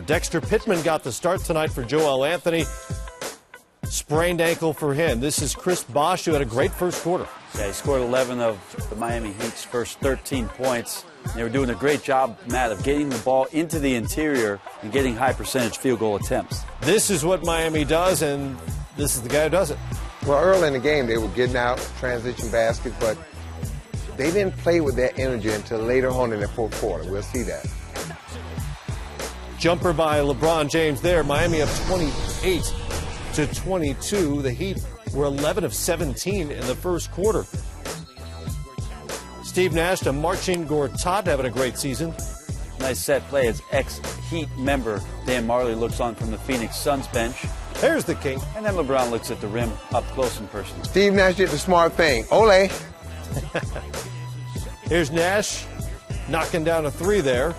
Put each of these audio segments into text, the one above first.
Dexter Pittman got the start tonight for Joel Anthony. Sprained ankle for him. This is Chris Bosh, who had a great first quarter. Yeah, he scored 11 of the Miami Heat's first 13 points. They were doing a great job, Matt, of getting the ball into the interior and getting high percentage field goal attempts. This is what Miami does, and this is the guy who does it. Well, early in the game, they were getting out transition baskets, but they didn't play with that energy until later on in the fourth quarter. We'll see that. Jumper by LeBron James there. Miami up 28-22. The Heat were 11 of 17 in the first quarter. Steve Nash to Marcin Gortat having a great season. Nice set play as ex-Heat member Dan Marley looks on from the Phoenix Suns bench. There's the king. And then LeBron looks at the rim up close in person. Steve Nash did the smart thing. Ole. Here's Nash knocking down a three there.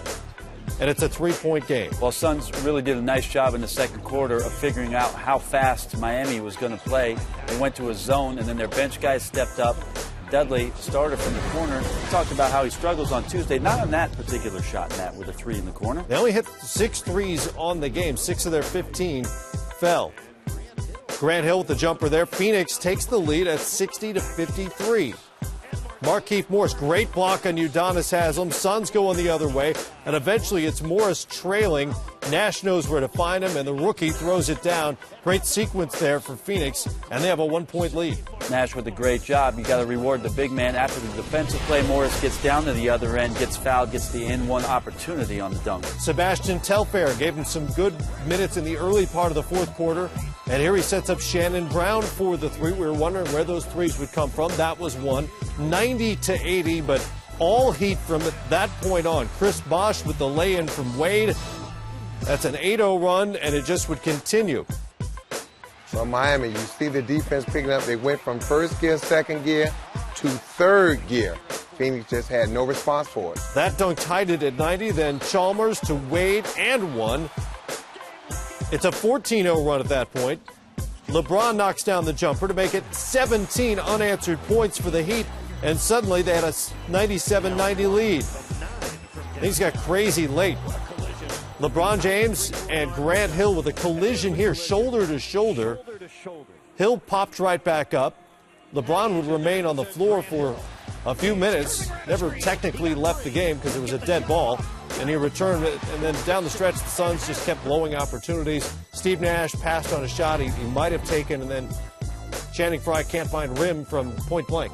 And it's a three-point game. Well, Suns really did a nice job in the second quarter of figuring out how fast Miami was going to play. They went to a zone, and then their bench guys stepped up. Dudley started from the corner. He talked about how he struggles on Tuesday. Not on that particular shot, Matt, with a three in the corner. They only hit 6 threes on the game. 6 of their 15 fell. Grant Hill with the jumper there. Phoenix takes the lead at 60-53. Markieff Morris, great block on Udonis Haslem. Suns going the other way, and eventually it's Morris trailing. Nash knows where to find him, and the rookie throws it down. Great sequence there for Phoenix, and they have a 1-point lead. Nash with a great job. You got to reward the big man after the defensive play. Morris gets down to the other end, gets fouled, gets the N1 opportunity on the dunk. Sebastian Telfair gave him some good minutes in the early part of the fourth quarter, and here he sets up Shannon Brown for the three. We were wondering where those threes would come from. That was one. 90-80, but all Heat from that point on. Chris Bosh with the lay-in from Wade. That's an 8-0 run, and it just would continue. So Miami, you see the defense picking up. They went from first gear, second gear to third gear. Phoenix just had no response for it. That dunk tied it at 90, then Chalmers to Wade and one. It's a 14-0 run at that point. LeBron knocks down the jumper to make it 17 unanswered points for the Heat, and suddenly they had a 97-90 lead. Things got crazy late. LeBron James and Grant Hill with a collision here, shoulder to shoulder. Hill popped right back up. LeBron would remain on the floor for a few minutes, never technically left the game because it was a dead ball, and he returned it, and then down the stretch the Suns just kept blowing opportunities. Steve Nash passed on a shot he might have taken, and then Channing Frye can't find rim from point blank.